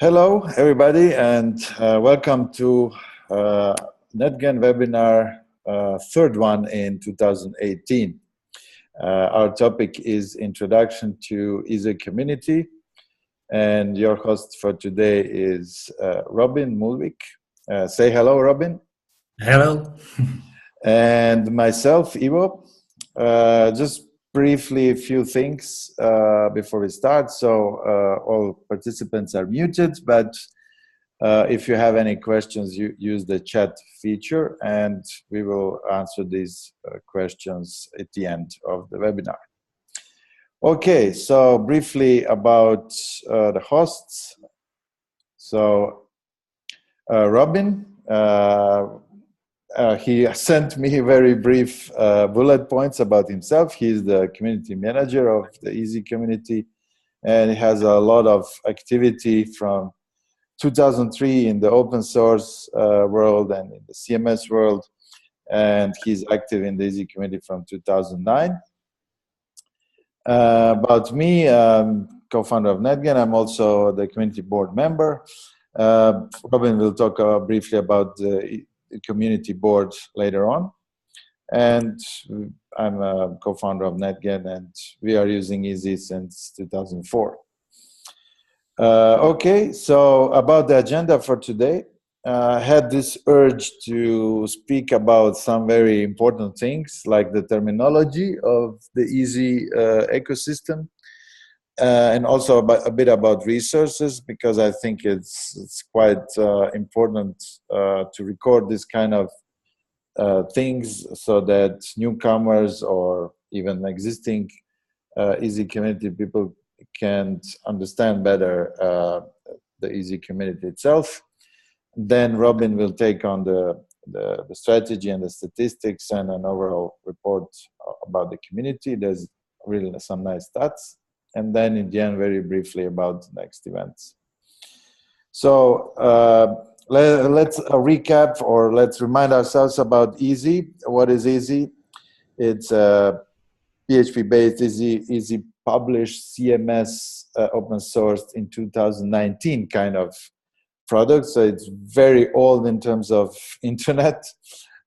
Hello, everybody, and welcome to Netgen webinar, third one in 2018. Our topic is Introduction to Easy Community, and your host for today is Robin Mulvik. Say hello, Robin. Hello. And myself, Ivo. Just briefly, a few things before we start. So all participants are muted, but if you have any questions, you use the chat feature, and we will answer these questions at the end of the webinar. Okay, so briefly about the hosts. So Robin, he sent me very brief bullet points about himself. He's the community manager of the Easy community, and he has a lot of activity from 2003 in the open source world and in the CMS world, and he's active in the Easy community from 2009. About me, co-founder of Netgen. I'm also the community board member. Robin will talk briefly about the community board later on. And I'm a co-founder of Netgen, and we are using Easy since 2004. Okay, so about the agenda for today, I had this urge to speak about some very important things like the terminology of the Easy ecosystem, and also a bit about resources, because I think it's quite important to record this kind of things so that newcomers or even existing Easy community people can understand better the Easy community itself. Then Robin will take on the strategy and the statistics and an overall report about the community. There's really some nice stats. And then in the end, very briefly about the next events. So let's recap, or let's remind ourselves about Easy. What is Easy? It's a PHP-based Easy Publish CMS open sourced in 2019 kind of product. So it's very old in terms of internet.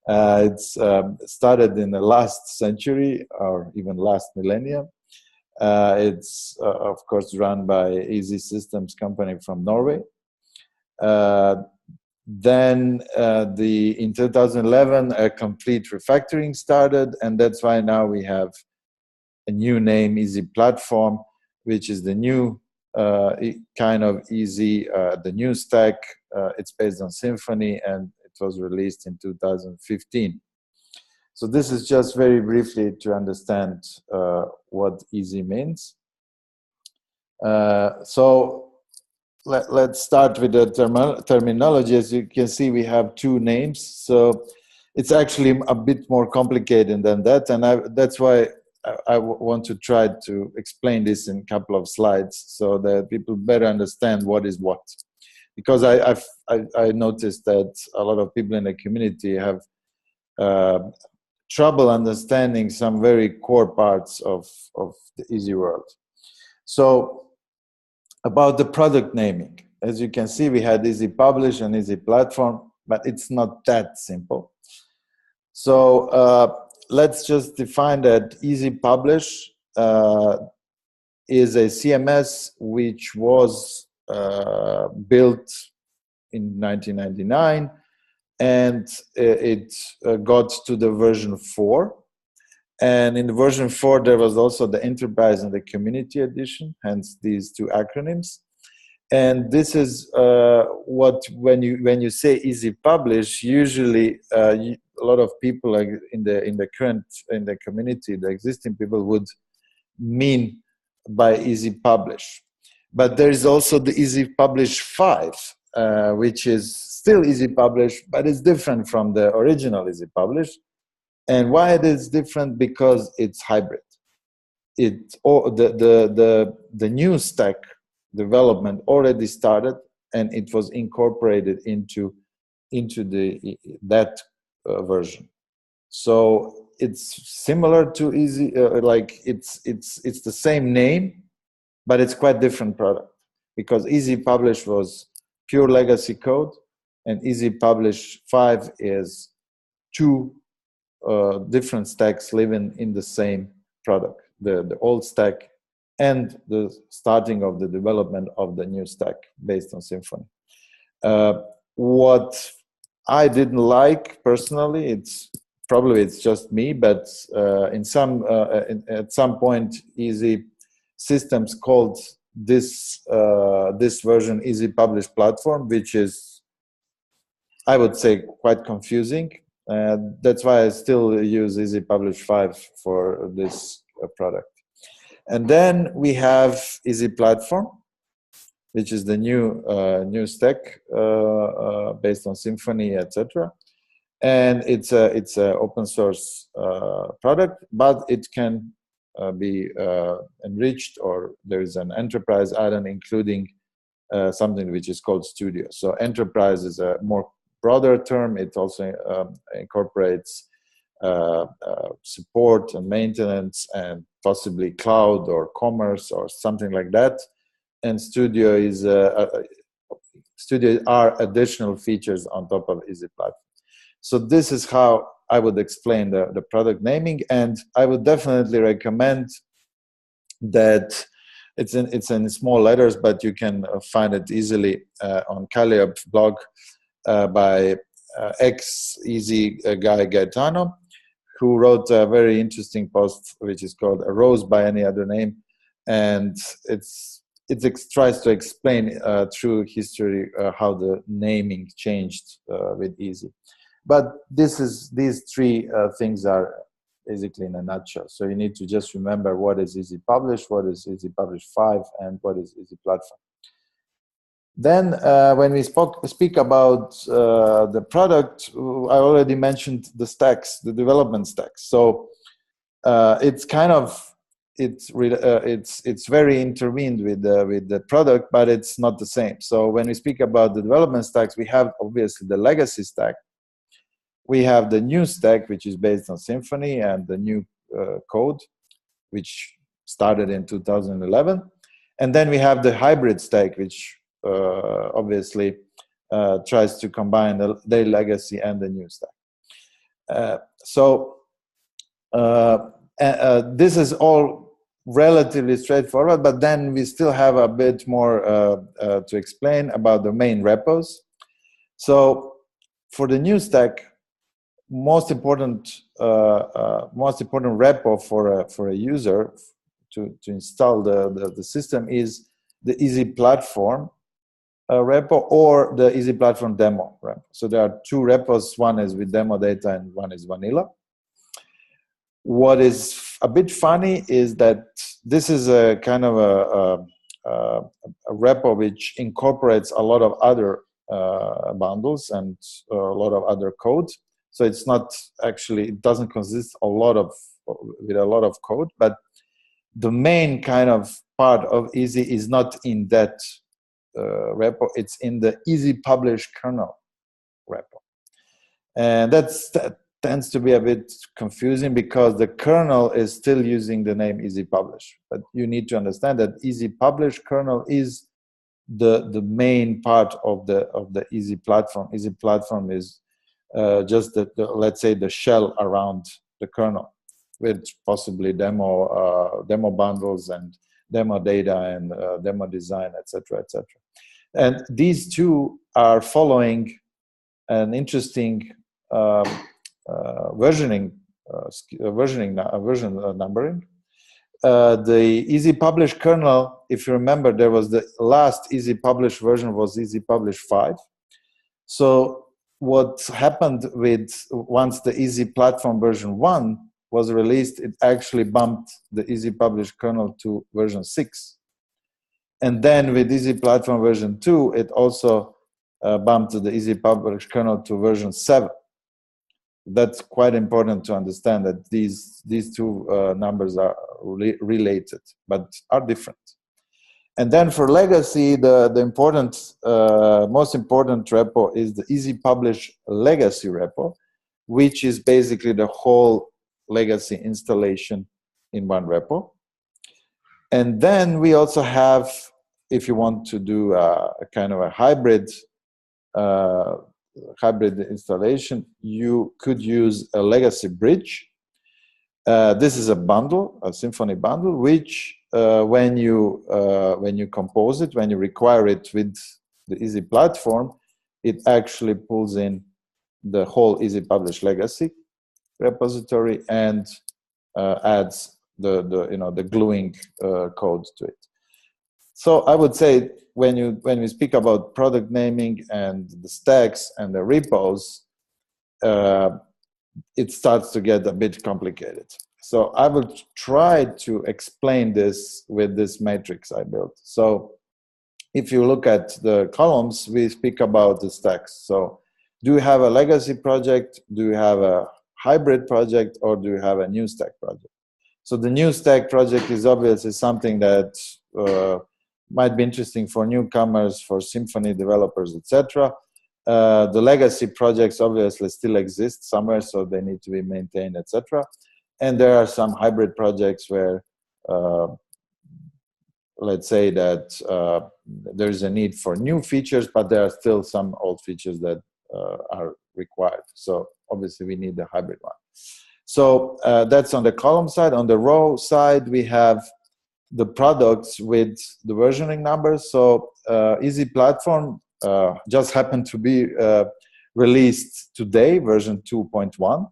It's started in the last century or even last millennium. It's of course run by Easy Systems company from Norway. Then in 2011 a complete refactoring started, and that's why now we have a new name, Easy Platform, which is the new kind of Easy, the new stack. It's based on Symfony, and it was released in 2015. So this is just very briefly to understand what Easy means. So let's start with the terminology. As you can see, we have two names. So it's actually a bit more complicated than that, and that's why I want to try to explain this in a couple of slides so that people better understand what is what. Because I noticed that a lot of people in the community have trouble understanding some very core parts of the Easy world. So about the product naming, as you can see, we had Easy Publish and Easy Platform, but it's not that simple. So let's just define that Easy Publish is a CMS which was built in 1999, and it got to the version 4. And in the version 4, there was also the Enterprise and the Community Edition, hence these two acronyms. And this is what, when you say Easy Publish, usually a lot of people like in the community, the existing people would mean by Easy Publish. But there is also the Easy Publish 5, which is still Easy Publish, but it's different from the original Easy Publish. And why it is different? Because it's hybrid. The new stack development already started, and it was incorporated into that version. So it's similar to Easy, like it's the same name, but it's quite different product. because Easy Publish was pure legacy code, and Easy Publish 5 is two different stacks living in the same product, the old stack and the starting of the development of the new stack based on Symfony. What I didn't like personally, it's just me, but at some point, Easy Systems called this version Easy Publish Platform, which is, I would say, quite confusing. That's why I still use Easy Publish 5 for this product. And then we have Easy Platform, which is the new stack based on Symfony, etc. And it's a open source product, but it can be enriched, or there is an enterprise add-on including something which is called Studio. So enterprise is a more broader term. It also incorporates support and maintenance and possibly cloud or commerce or something like that. And Studio is Studio are additional features on top of Easy Platform. So this is how I would explain the product naming, and I would definitely recommend that it's in small letters, but you can find it easily on Calliope's blog by ex-Easy guy Gaetano, who wrote a very interesting post which is called "A Rose by Any Other Name," and it tries to explain through history how the naming changed with Easy. But these three things are basically in a nutshell. So you need to just remember what is Easy Publish, what is Easy Publish 5, and what is Easy Platform. Then when we speak about the product, I already mentioned the stacks, the development stacks. So it's kind of it's very intervened with the product, but it's not the same. So when we speak about the development stacks, we have obviously the legacy stack. We have the new stack, which is based on Symfony, and the new code, which started in 2011. And then we have the hybrid stack, which obviously tries to combine the legacy and the new stack. This is all relatively straightforward, but then we still have a bit more to explain about the main repos. So for the new stack, most important repo for a user to install the system is the Easy Platform repo or the Easy Platform demo repo. So there are two repos. One is with demo data and one is vanilla. What is a bit funny is that this is a kind of a repo which incorporates a lot of other bundles and a lot of other code. So it's not actually, it doesn't consist with a lot of code, but the main kind of part of Easy is not in that repo, it's in the Easy Publish kernel repo. And that tends to be a bit confusing because the kernel is still using the name Easy Publish. But you need to understand that Easy Publish kernel is the main part of the Easy Platform. Easy Platform is just let's say the shell around the kernel, with possibly demo bundles and demo data and demo design, etc., etc. And these two are following an interesting version numbering. The Easy Publish kernel, if you remember, there was the last Easy Publish version was Easy Publish 5. So what happened once the Easy Platform version 1 was released, it actually bumped the Easy Publish kernel to version 6. And then with Easy Platform version 2, it also bumped the Easy Publish kernel to version 7. That's quite important to understand that these two numbers are related, but are different. And then for legacy, the most important repo is the Easy Publish legacy repo, which is basically the whole legacy installation in one repo. And then we also have if you want to do a kind of a hybrid installation, you could use a legacy bridge. This is a bundle, a Symfony bundle, which when you compose it, when you require it with the Easy platform, it actually pulls in the whole Easy Publish legacy repository and adds the gluing code to it. So I would say when we speak about product naming and the stacks and the repos, it starts to get a bit complicated. So I will try to explain this with this matrix I built. So if you look at the columns, we speak about the stacks. So do you have a legacy project? Do you have a hybrid project? Or do you have a new stack project? So the new stack project is obviously something that might be interesting for newcomers, for Symfony developers, etc. The legacy projects obviously still exist somewhere, so they need to be maintained, etc. And there are some hybrid projects where, let's say that there's a need for new features, but there are still some old features that are required. So obviously we need the hybrid one. So that's on the column side. On the row side, we have the products with the versioning numbers. So Easy Platform just happened to be released today, version 2.1.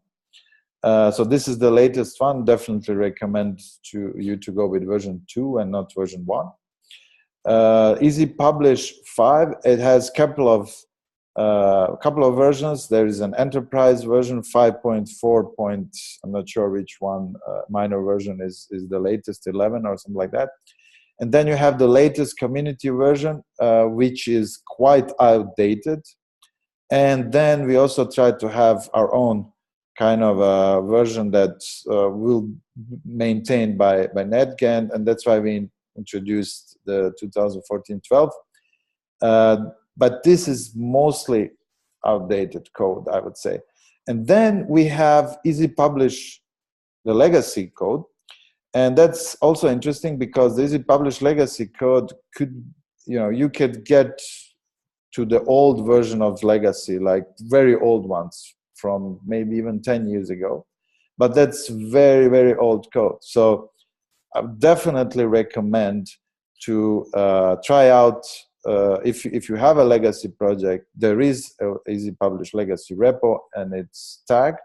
So this is the latest one. Definitely recommend you to go with version 2 and not version 1. Easy Publish 5, it has a couple of versions. There is an enterprise version 5.4. I'm not sure which one minor version is the latest, 11 or something like that. And then you have the latest community version, which is quite outdated. And then we also try to have our own kind of a version that will be maintained by Netgen, and that's why we introduced the 2014-12. But this is mostly outdated code, I would say. And then we have Easy Publish, the legacy code. And that's also interesting because the Easy Publish legacy code could, you could get to the old version of legacy, like very old ones from maybe even 10 years ago. But that's very, very old code. So I would definitely recommend to try out, if you have a legacy project, there is an Easy Publish legacy repo and it's tagged.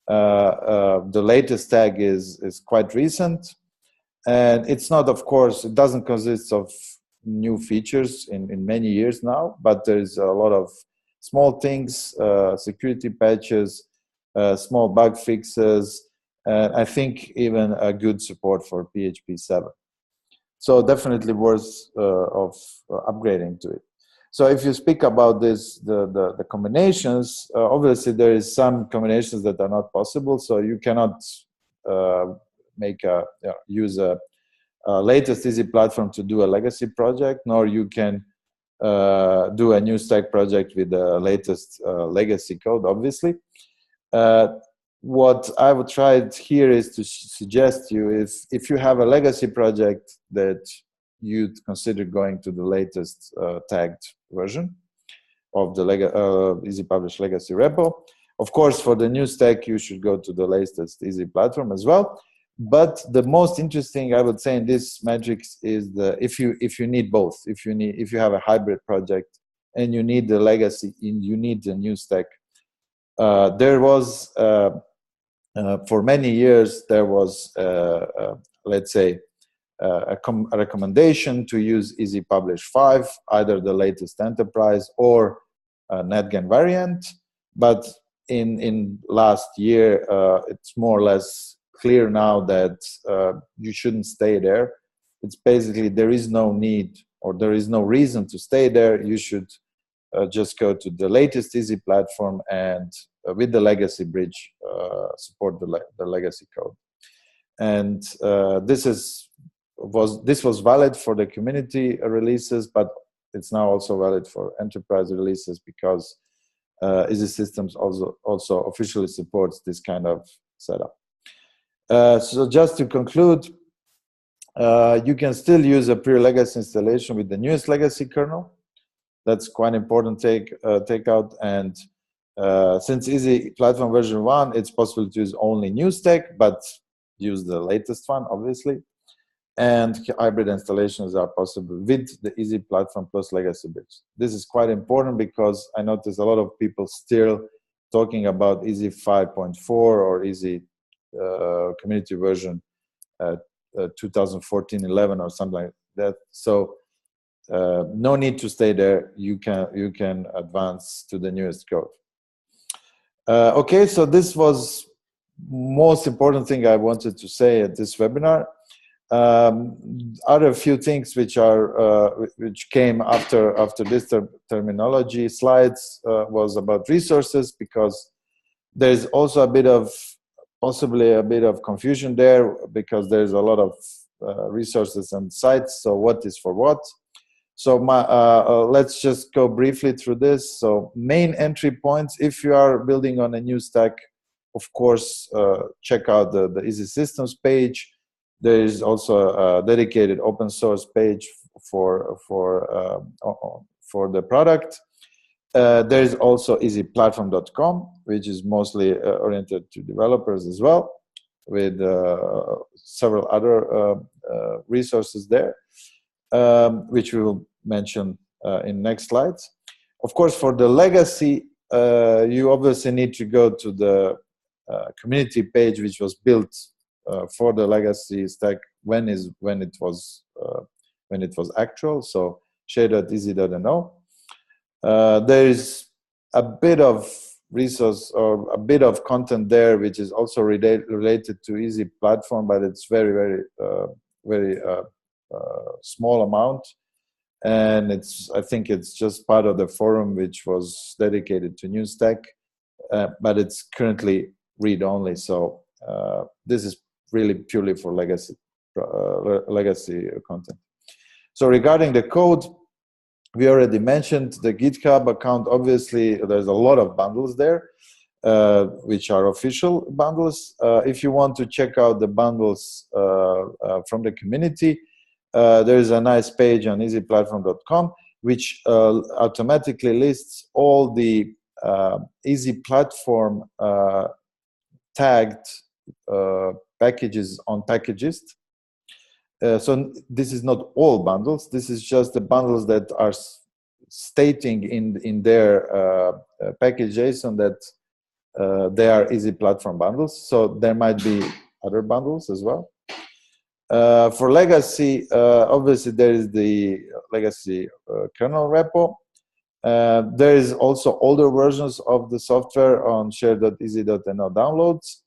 The latest tag is quite recent. And it's not, of course, it doesn't consist of new features in many years now, but there's a lot of small things, security patches, small bug fixes, and I think even a good support for PHP 7. So definitely worth of upgrading to it. So if you speak about this, the combinations, obviously there is some combinations that are not possible. So you cannot use a latest Easy platform to do a legacy project, nor you can do a new stack project with the latest legacy code, obviously. What I would try here is to suggest you is if you have a legacy project that you'd consider going to the latest tagged version of the Easy Publish legacy repo. Of course, for the new stack, you should go to the latest Easy platform as well. But the most interesting, I would say, in this matrix is if you need both. If you have a hybrid project and you need the legacy, you need the new stack. There was for many years there was let's say a recommendation to use Easy Publish 5, either the latest enterprise or Netgen variant. But in last year, it's more or less clear now that you shouldn't stay there. It's basically there is no need or there is no reason to stay there. You should just go to the latest Easy platform and with the legacy bridge support the legacy code. And this was valid for the community releases, but it's now also valid for enterprise releases because Easy Systems also officially supports this kind of setup. So just to conclude, You can still use a pure legacy installation with the newest legacy kernel. That's quite important take out. And since Easy Platform version 1, it's possible to use only new stack, but use the latest one, obviously. And hybrid installations are possible with the Easy Platform plus legacy bits. This is quite important because I notice a lot of people still talking about Easy 5.4 or Easy community version 2014-11 or something like that. So no need to stay there. You can advance to the newest code. Okay, so this was most important thing I wanted to say at this webinar. Other few things which came after this terminology slides was about resources, because there's also possibly a bit of confusion there, because there's a lot of resources and sites. So what is for what? So let's just go briefly through this. So main entry points, if you are building on a new stack, of course, check out the Easy Systems page. There is also a dedicated open source page for the product. There is also easyplatform.com, which is mostly oriented to developers as well, with several other resources there, which we will mention in next slides. Of course, for the legacy, you obviously need to go to the community page, which was built for the legacy stack when it was actual. So share.easy.no. There is a bit of resource or a bit of content there, which is also related to Easy Platform, but it's very small amount, and I think it's just part of the forum which was dedicated to new stack, but it's currently read only. So this is really purely for legacy content. So regarding the code, we already mentioned the GitHub account. Obviously, there's a lot of bundles there, which are official bundles. If you want to check out the bundles from the community, there is a nice page on easyplatform.com, which automatically lists all the Easy Platform tagged packages on Packagist. So this is not all bundles. This is just the bundles that are stating in their package JSON that they are Easy Platform bundles. So there might be other bundles as well. For legacy, obviously there is the legacy kernel repo. There is also older versions of the software on share.easy.no downloads.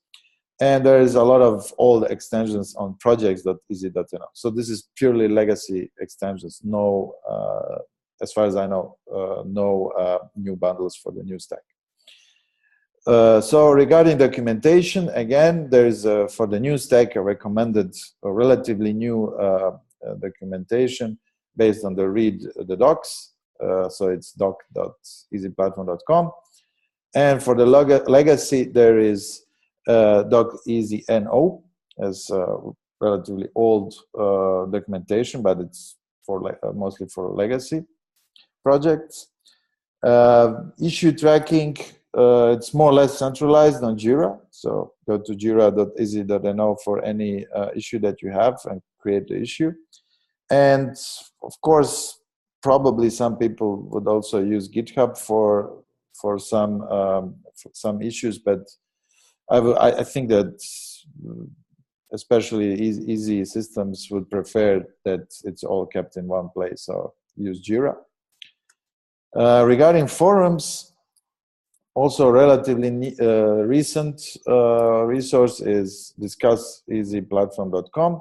And there is a lot of old extensions on projects.easy.no. So this is purely legacy extensions. No, as far as I know, no new bundles for the new stack. So regarding documentation, again, there is for the new stack a recommended or relatively new documentation based on the docs. So it's doc.easyplatform.com. And for the legacy, there is doc.easy.no as relatively old documentation, but it's for mostly for legacy projects. Issue tracking, it's more or less centralized on Jira. So go to jira.easy.no for any issue that you have and create the issue. And of course, probably some people would also use GitHub for some issues, but I think that especially easy systems would prefer that it's all kept in one place, so use Jira. Regarding forums, also relatively recent resource is discusseasyplatform.com.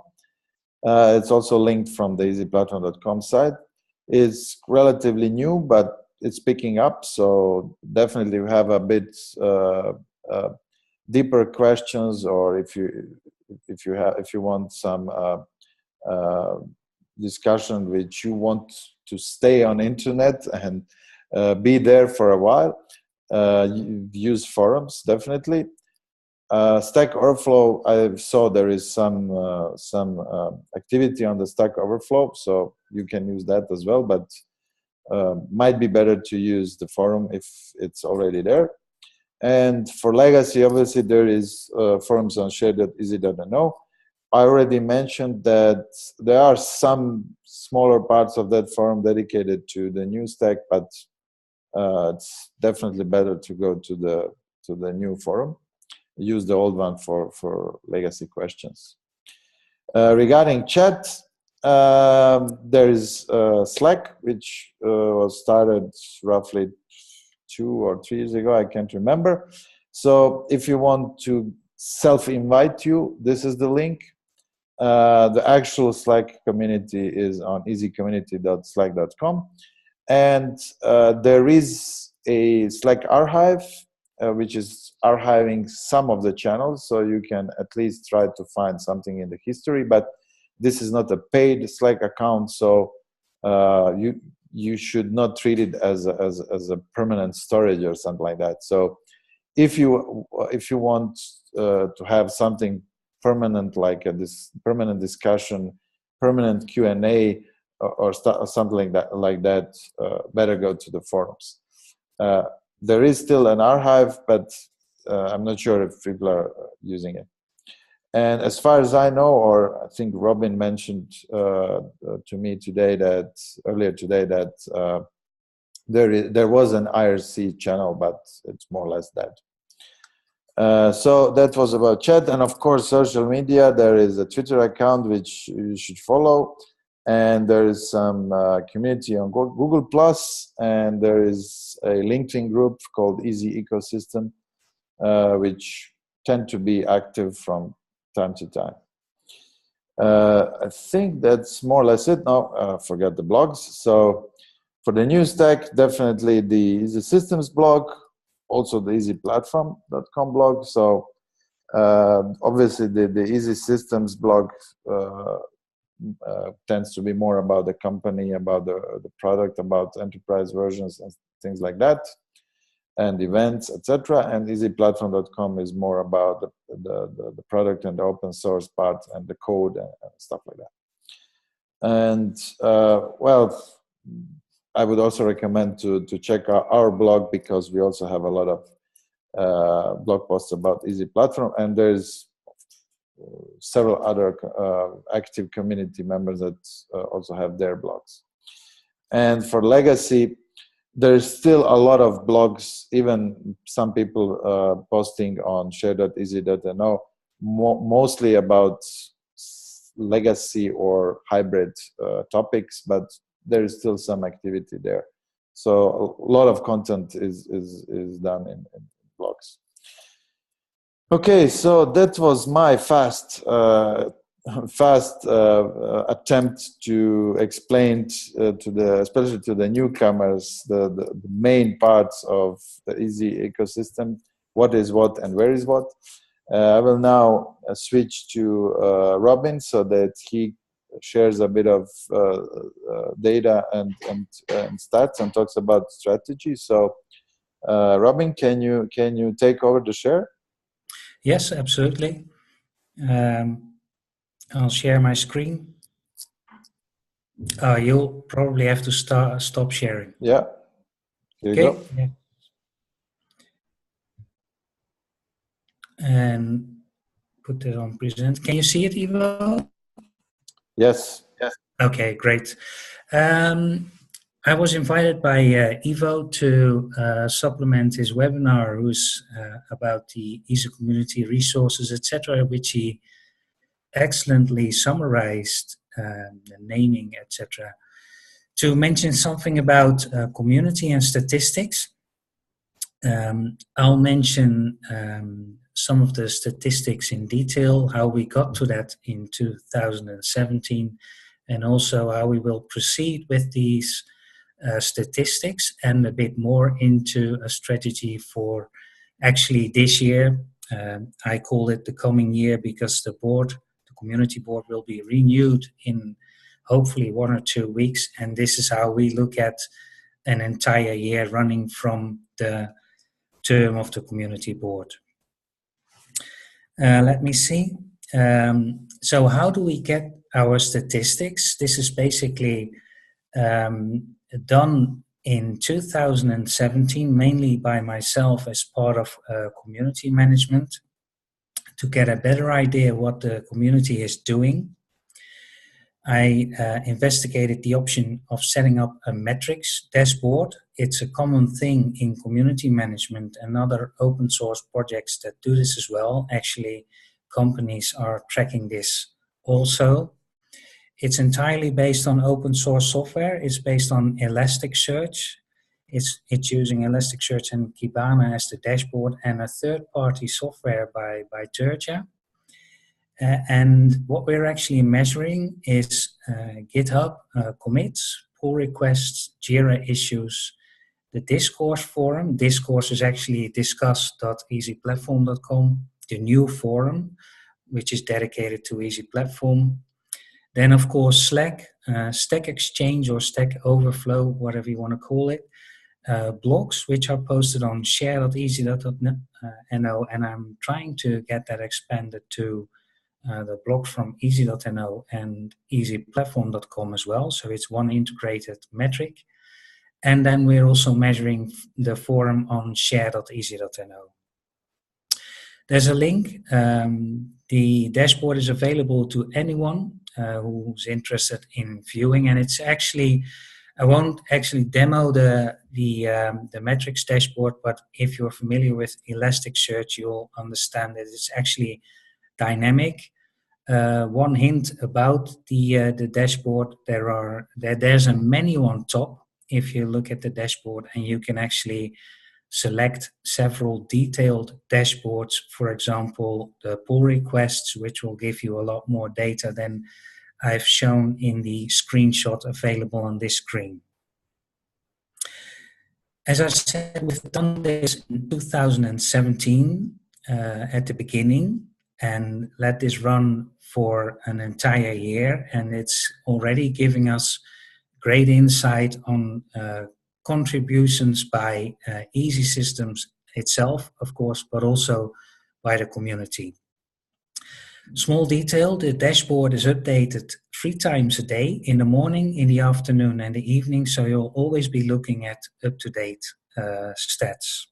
It's also linked from the easyplatform.com site. It's relatively new, but it's picking up, so definitely we have a bit deeper questions, or if you want some discussion which you want to stay on internet and be there for a while, use forums definitely. Stack Overflow, I saw there is some activity on the Stack Overflow, so you can use that as well, but might be better to use the forum if it's already there. And for legacy, obviously there is forums on share.easy.no. I already mentioned that there are some smaller parts of that forum dedicated to the new stack, but it's definitely better to go to the new forum. Use the old one for legacy questions. Regarding chat, there is Slack, which was started roughly 2 or 3 years ago, I can't remember. So if you want to self-invite you, this is the link. The actual Slack community is on easycommunity.slack.com. And there is a Slack archive, which is archiving some of the channels, so you can at least try to find something in the history, but this is not a paid Slack account, so you should not treat it as a permanent storage or something like that. So if you want to have something permanent, like this permanent discussion, permanent Q&A, or something like that, better go to the forums. There is still an archive, but I'm not sure if people are using it. And as far as I know, or I think Robin mentioned to me earlier today that there was an IRC channel, but it's more or less dead. So that was about chat, and of course social media. There is a Twitter account which you should follow, and there is some community on Google Plus, and there is a LinkedIn group called Easy Ecosystem, which tend to be active from time to time. I think that's more or less it. Now, forget the blogs. So for the new stack, definitely the Easy Systems blog, also the easyplatform.com blog. So obviously the Easy Systems blog tends to be more about the company, about the product, about enterprise versions and things like that, and events, etc. And easyplatform.com is more about the product and the open source part and the code and stuff like that. And well, I would also recommend to check out our blog, because we also have a lot of blog posts about Easy Platform, and there's several other active community members that also have their blogs. And for legacy, there's still a lot of blogs, even some people posting on share.easy.no, mostly about legacy or hybrid topics, but there is still some activity there. So a lot of content is done in blogs. Okay, so that was my fast attempt to explain especially to the newcomers, the main parts of the Easy ecosystem, what is what and where is what. I will now switch to Robin so that he shares a bit of data and stats and talks about strategy. So Robin, can you take over the share? Yes, absolutely. I'll share my screen. You'll probably have to stop sharing. Yeah. Here you go. Yeah. And put it on present. Can you see it, Ivo? Yes. Yes. Okay, great. I was invited by Ivo to supplement his webinar, who's about the Easy community resources, etc., which he excellently summarized, the naming, etc., to mention something about community and statistics. I'll mention some of the statistics in detail, how we got to that in 2017, and also how we will proceed with these statistics, and a bit more into a strategy for actually this year. I call it the coming year because the community board will be renewed in hopefully 1 or 2 weeks, and this is how we look at an entire year running from the term of the community board. Let me see. So how do we get our statistics? This is basically done in 2017, mainly by myself as part of community management, to get a better idea what the community is doing. I investigated the option of setting up a metrics dashboard. It's a common thing in community management and other open source projects that do this as well. Actually, companies are tracking this also. It's entirely based on open source software. It's based on Elasticsearch. It's using Elasticsearch and Kibana as the dashboard, and a third-party software by Terja. And what we're actually measuring is GitHub commits, pull requests, Jira issues, the discourse forum. Discourse is actually discuss.easyplatform.com, the new forum, which is dedicated to Easy Platform. Then, of course, Slack, Stack Exchange or Stack Overflow, whatever you want to call it. Blogs, which are posted on share.easy.no, and I'm trying to get that expanded to the blogs from easy.no and easyplatform.com as well. So it's one integrated metric. And then we're also measuring the forum on share.easy.no. There's a link. The dashboard is available to anyone who's interested in viewing, and it's actually, I won't actually demo the metrics dashboard, but if you're familiar with Elasticsearch, you'll understand that it's actually dynamic. One hint about the dashboard: there's a menu on top. If you look at the dashboard, and you can actually select several detailed dashboards. For example, the pull requests, which will give you a lot more data than I've shown in the screenshot available on this screen. As I said, we've done this in 2017 at the beginning, and let this run for an entire year, and it's already giving us great insight on contributions by Easy Systems itself, of course, but also by the community. Small detail: the dashboard is updated 3 times a day, in the morning, in the afternoon, and the evening, so you'll always be looking at up-to-date stats.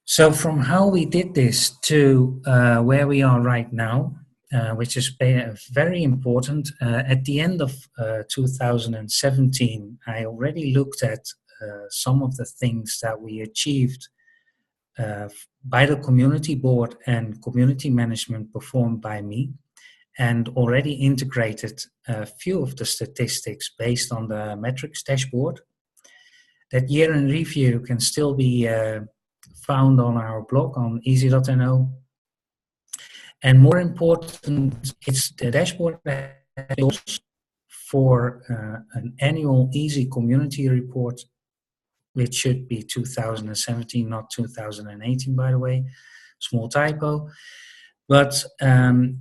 So from how we did this to where we are right now, which is very important. At the end of 2017, I already looked at some of the things that we achieved by the community board and community management performed by me, and already integrated a few of the statistics based on the metrics dashboard. That year in review can still be found on our blog on easy.no. And more important, it's the dashboard for an annual Easy community report, which should be 2017, not 2018, by the way. Small typo. But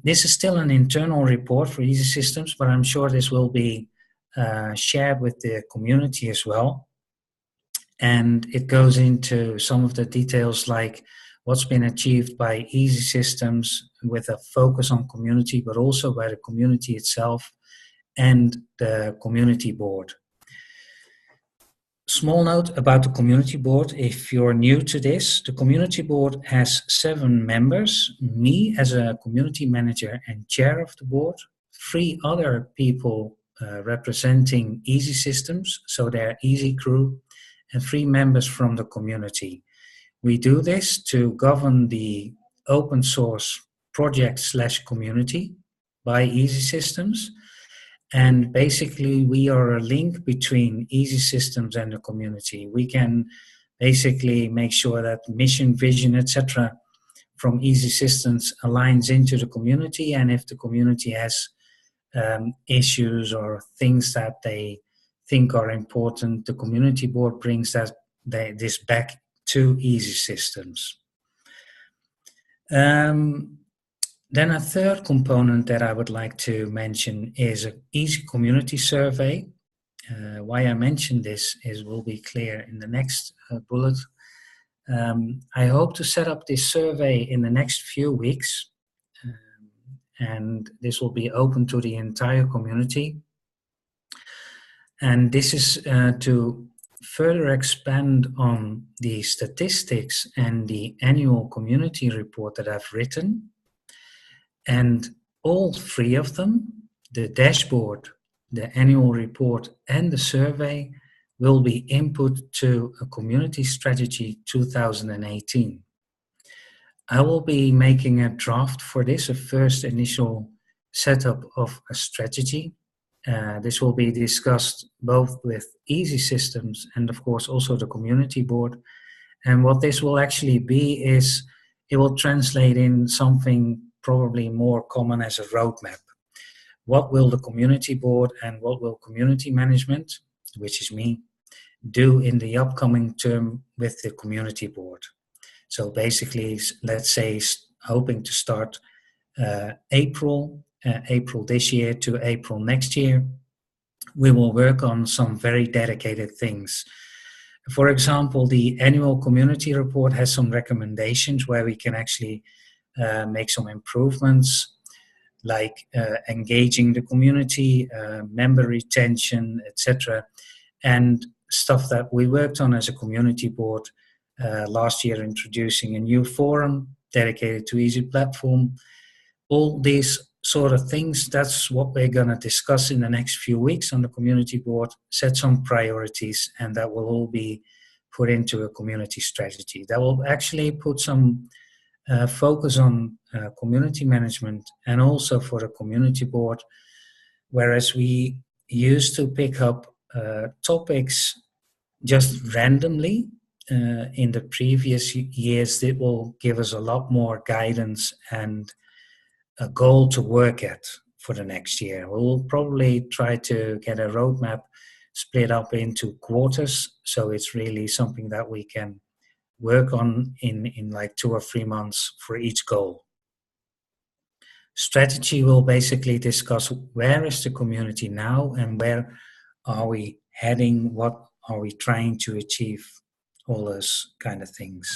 this is still an internal report for Easy Systems, but I'm sure this will be shared with the community as well. And it goes into some of the details, like what's been achieved by Easy Systems with a focus on community, but also by the community itself and the community board. Small note about the community board: if you're new to this, the community board has 7 members, me as a community manager and chair of the board, 3 other people representing Easy Systems, so they're Easy crew, and 3 members from the community. We do this to govern the open source project/community by Easy Systems. And basically, we are a link between Easy Systems and the community. We can basically make sure that mission, vision, etc. from Easy Systems aligns into the community. And if the community has issues or things that they think are important, the community board brings this back to Easy Systems. Then a third component that I would like to mention is an Easy Community Survey. Why I mention this will be clear in the next bullet. I hope to set up this survey in the next few weeks, and this will be open to the entire community. And this is to further expand on the statistics and the annual community report that I've written. And all three of them, the dashboard, the annual report, and the survey, will be input to a community strategy 2018. I will be making a draft for this, a first initial setup of a strategy. This will be discussed both with Easy Systems and of course also the community board. And what this will actually be is it will translate in something probably more common as a roadmap. What will the community board and what will community management, which is me, do in the upcoming term with the community board? So basically, let's say hoping to start April this year to April next year, we will work on some very dedicated things. For example, the annual community report has some recommendations where we can actually make some improvements, like engaging the community, member retention, etc. And stuff that we worked on as a community board last year, introducing a new forum dedicated to Easy Platform. All these sort of things, that's what we're going to discuss in the next few weeks on the community board, set some priorities, and that will all be put into a community strategy. That will actually put some focus on community management and also for the community board, whereas we used to pick up topics just randomly in the previous years. It will give us a lot more guidance and a goal to work at for the next year. We'll probably try to get a roadmap split up into quarters, so it's really something that we can work on in like 2 or 3 months for each goal. Strategy will basically discuss where is the community now and where are we heading, what are we trying to achieve, all those kind of things.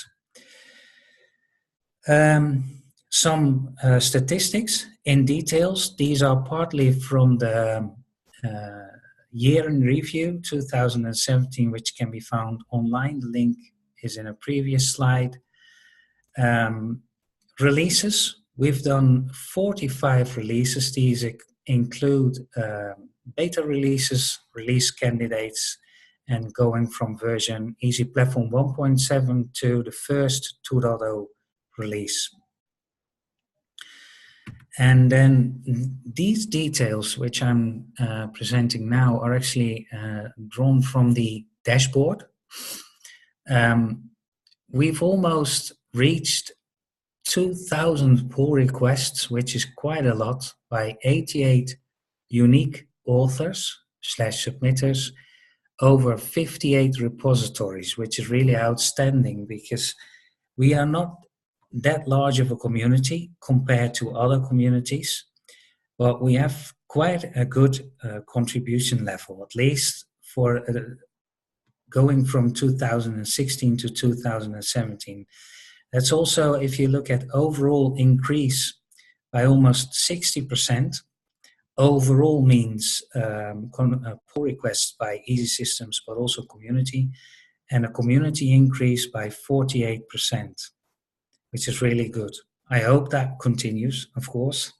Some statistics in details. These are partly from the year in review 2017, which can be found online. The link is in a previous slide. Releases. We've done 45 releases. These include beta releases, release candidates, and going from version Easy Platform 1.7 to the first 2.0 release. And then these details, which I'm presenting now, are actually drawn from the dashboard. We've almost reached 2,000 pull requests, which is quite a lot, by 88 unique authors / submitters over 58 repositories, which is really outstanding because we are not that large of a community compared to other communities, but we have quite a good contribution level, at least for going from 2016 to 2017. That's also, if you look at overall increase by almost 60%, overall means pull requests by Easy Systems, but also community, and a community increase by 48%. Which is really good. I hope that continues, of course.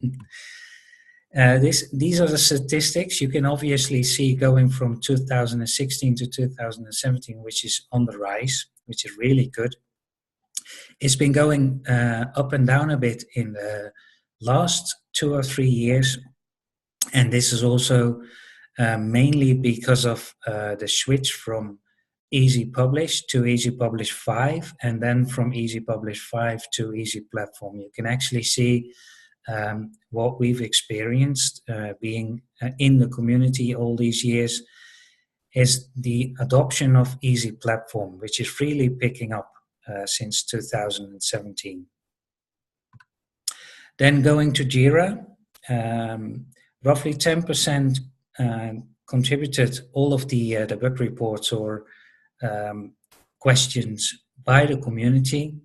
These are the statistics you can obviously see going from 2016 to 2017, which is on the rise, which is really good. It's been going up and down a bit in the last 2 or 3 years, and this is also mainly because of the switch from Easy Publish to Easy Publish 5, and then from Easy Publish 5 to Easy Platform. You can actually see what we've experienced being in the community all these years is the adoption of Easy Platform, which is really picking up since 2017. Then going to Jira, roughly 10% contributed all of the bug reports or questions by the community,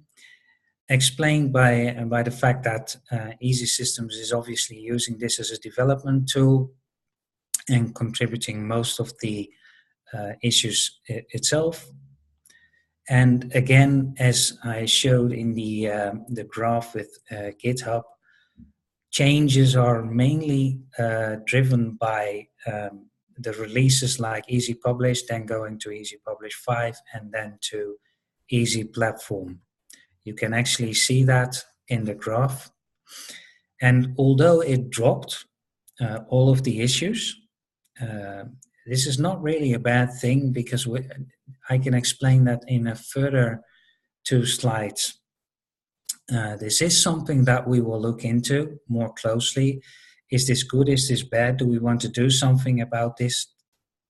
explained by the fact that Easy Systems is obviously using this as a development tool and contributing most of the issues itself. And again, as I showed in the graph with GitHub, changes are mainly driven by the releases like Easy Publish, then going to Easy Publish 5, and then to Easy Platform. You can actually see that in the graph. And although it dropped all of the issues, this is not really a bad thing, because I can explain that in a further 2 slides. This is something that we will look into more closely. Is this good? Is this bad? Do we want to do something about this?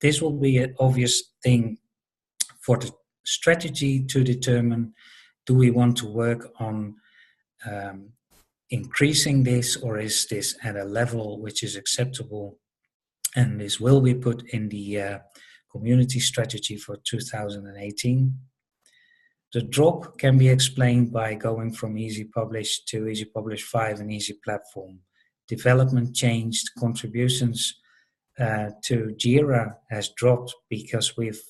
This will be an obvious thing for the strategy to determine, do we want to work on increasing this, or is this at a level which is acceptable? And this will be put in the community strategy for 2018. The drop can be explained by going from Easy Publish to Easy Publish 5 and Easy Platform. Development changed, contributions to Jira has dropped because we've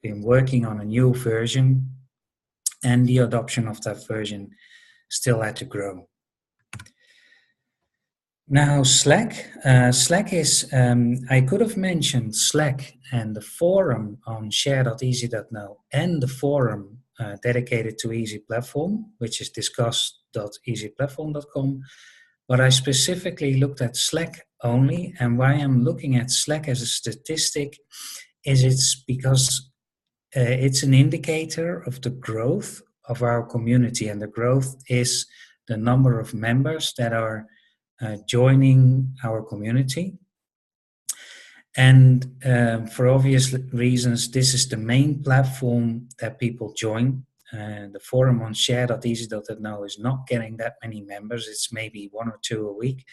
been working on a new version, and the adoption of that version still had to grow. Now Slack. Slack is, I could have mentioned Slack and the forum on share.easy.no and the forum dedicated to Easy Platform, which is discuss.easyplatform.com. But I specifically looked at Slack only, and why I'm looking at Slack as a statistic is it's because it's an indicator of the growth of our community, and the growth is the number of members that are joining our community. And for obvious reasons, this is the main platform that people join. The forum on share.easy.no is not getting that many members. It's maybe 1 or 2 a week.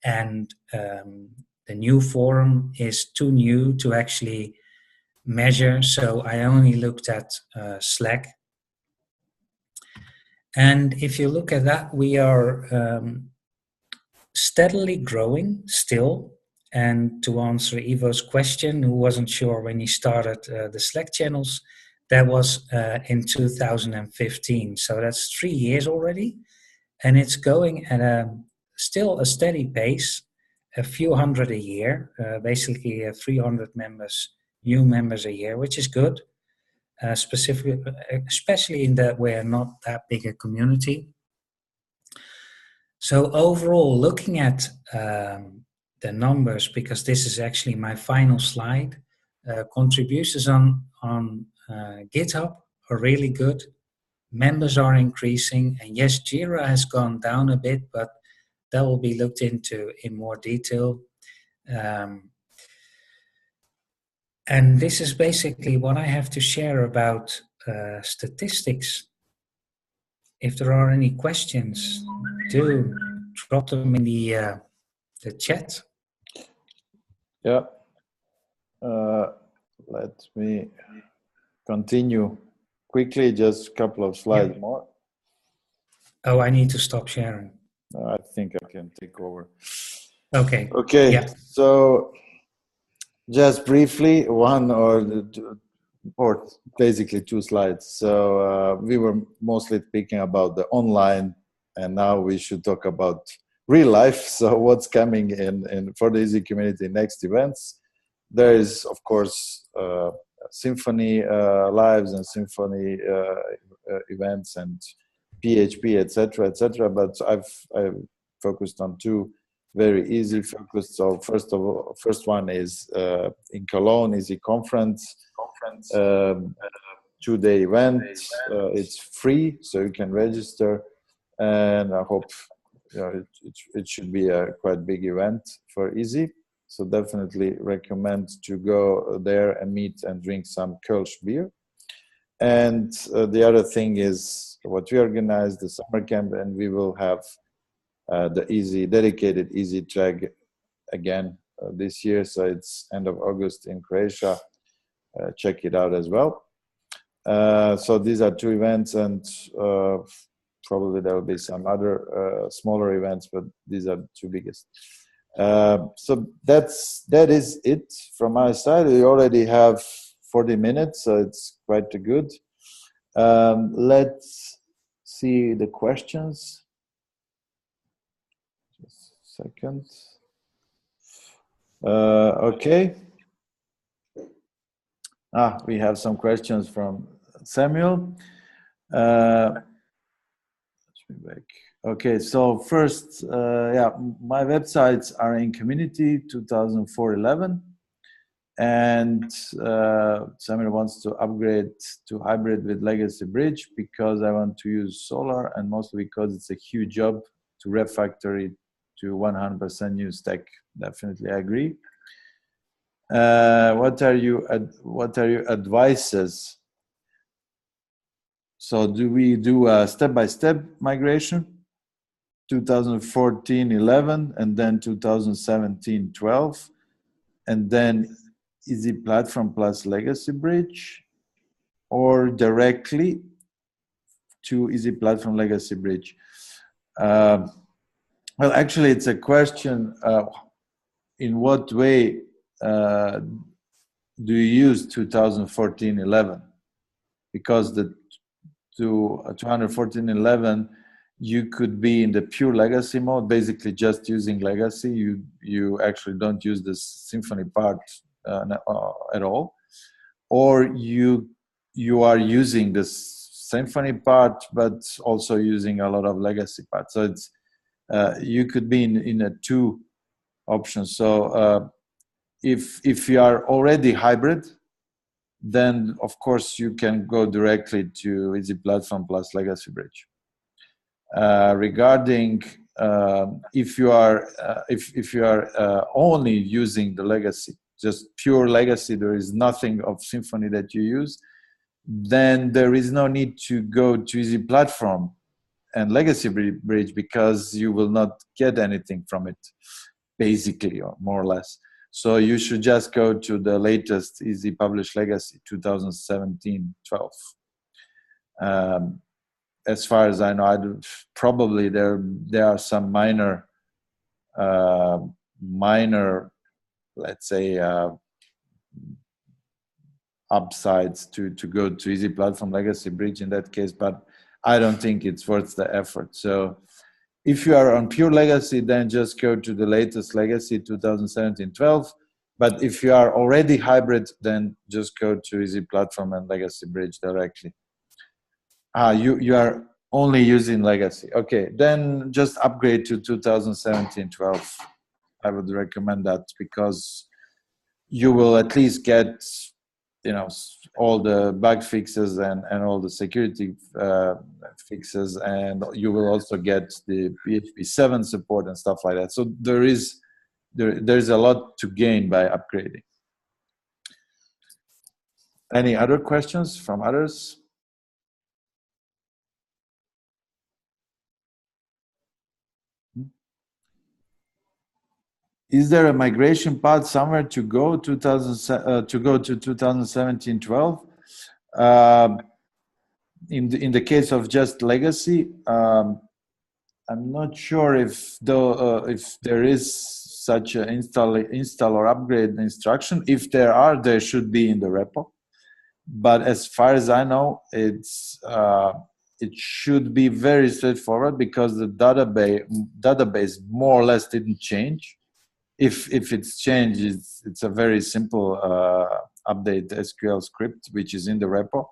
And the new forum is too new to actually measure. So I only looked at Slack. And if you look at that, we are steadily growing still. And to answer Ivo's question, who wasn't sure when he started the Slack channels, that was in 2015. So that's 3 years already. And it's going at still a steady pace, a few hundred a year, basically 300 members, new members a year, which is good, especially in that we're not that big a community. So overall, looking at the numbers, because this is actually my final slide, contributions on GitHub are really good. Members are increasing, and yes, Jira has gone down a bit, but that will be looked into in more detail. And this is basically what I have to share about statistics. If there are any questions, do drop them in the chat. Yeah. Let me continue quickly, just a couple of slides more. Oh, I need to stop sharing. I think I can take over. Okay. Okay. Yeah. So just briefly, one or basically 2 slides. So we were mostly speaking about the online, and now we should talk about real life. So what's coming in for the Easy community next events? There is, of course, Symfony lives and Symfony events and PHP, etc., etc. But I've focused on 2 very easy focused. So first one is in Cologne, Easy Conference, 2-day event. It's free, so you can register, and I hope it should be a quite big event for Easy. So definitely recommend to go there and meet and drink some Kölsch beer. And the other thing is what we organized, the summer camp, and we will have the dedicated Easy track again this year. So it's end of August in Croatia. Check it out as well. So these are two events, and probably there will be some other smaller events, but these are the two biggest. So that is it from my side. We already have 40 minutes, so it's quite good. Let's see the questions. Just a second. Okay. We have some questions from Samuel. Let's be back. Okay, so first, yeah, my websites are in community 2004-11, and Samuel wants to upgrade to hybrid with legacy bridge because I want to use solar, and mostly because it's a huge job to refactor it to 100% new stack. Definitely, I agree. What are your advices? So do we do a step-by-step migration, 2014-11, and then 2017-12, and then Easy Platform plus Legacy Bridge, or directly to Easy Platform Legacy Bridge? Well, actually, it's a question, in what way do you use 2014-11? Because the 214.11, you could be in the pure legacy mode, basically just using legacy. You actually don't use the Symfony part at all, or you are using the Symfony part, but also using a lot of legacy part. So it's you could be in a two options. So if you are already hybrid, then of course you can go directly to Easy Platform plus Legacy Bridge. Regarding if you are only using the legacy, just pure legacy, there is nothing of Symfony that you use, then there is no need to go to Easy Platform and Legacy Bridge because you will not get anything from it, basically, or more or less. So you should just go to the latest Easy Publish Legacy 2017-12. As far as I know, probably there are some minor, let's say, upsides to go to Easy Platform Legacy Bridge in that case, but I don't think it's worth the effort. So if you are on pure legacy, then just go to the latest legacy 2017-12. But if you are already hybrid, then just go to Easy Platform and Legacy Bridge directly. You are only using legacy. Okay, then just upgrade to 2017-12. I would recommend that because you will at least get, all the bug fixes and all the security fixes, and you will also get the PHP 7 support and stuff like that. So there's a lot to gain by upgrading. Any other questions from others? Is there a migration path somewhere to go to 2017-12? In the case of just legacy, I'm not sure if there is such an install or upgrade instruction. If there are, there should be in the repo. But as far as I know, it should be very straightforward because the database more or less didn't change. If it's changed, it's a very simple update SQL script which is in the repo.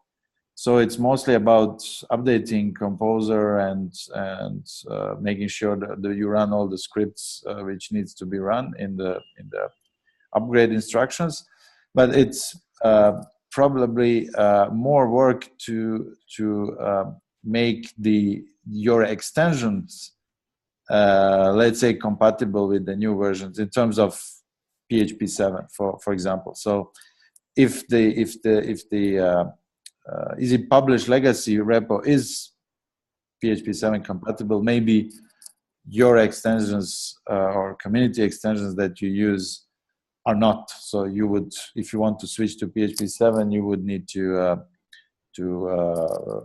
So it's mostly about updating Composer and making sure that you run all the scripts which needs to be run in the upgrade instructions. But it's probably more work to make your extensions, let's say, compatible with the new versions in terms of PHP 7, for example. So if the Easy Publish Legacy repo is PHP 7 compatible, maybe your extensions or community extensions that you use are not. So you would, if you want to switch to PHP 7, you would need to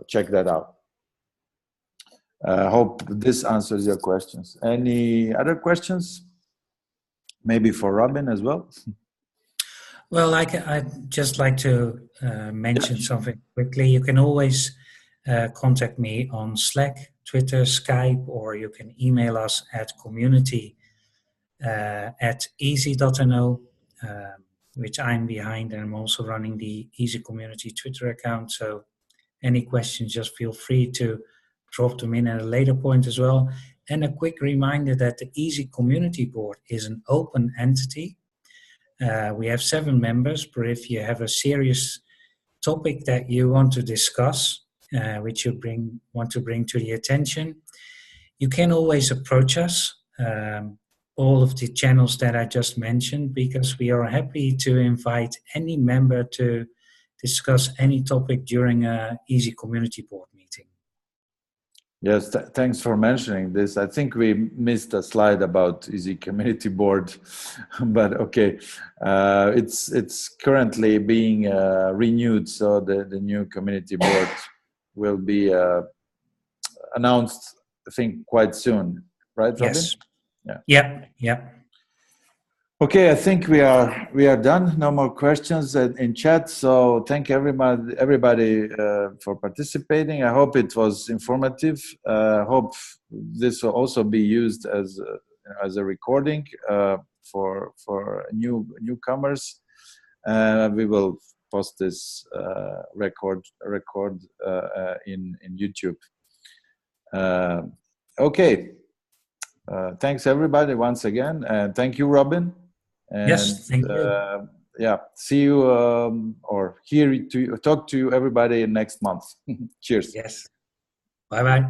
check that out. I hope this answers your questions. Any other questions? Maybe for Robin as well? Well, I'd just like to mention something quickly. You can always contact me on Slack, Twitter, Skype, or you can email us at community@easy.no, which I'm behind, and I'm also running the Easy Community Twitter account. So any questions, just feel free to drop them in at a later point as well. And a quick reminder that the Easy Community Board is an open entity. We have 7 members, but if you have a serious topic that you want to discuss, which you want to bring to the attention, you can always approach us, all of the channels that I just mentioned, because we are happy to invite any member to discuss any topic during a Easy Community Board meeting. Yes, thanks for mentioning this. I think we missed a slide about Easy Community Board, but okay, it's currently being renewed, so the new community board will be announced, I think, quite soon, right, Robin? Yes. Yeah. Okay, I think we are done. No more questions in chat. So thank everybody for participating. I hope it was informative. Hope this will also be used as a recording for newcomers. We will post this record in YouTube. Okay. Thanks everybody once again, and thank you, Robin. And, yes, thank you. Yeah, see you or talk to everybody next month. Cheers. Yes. Bye-bye.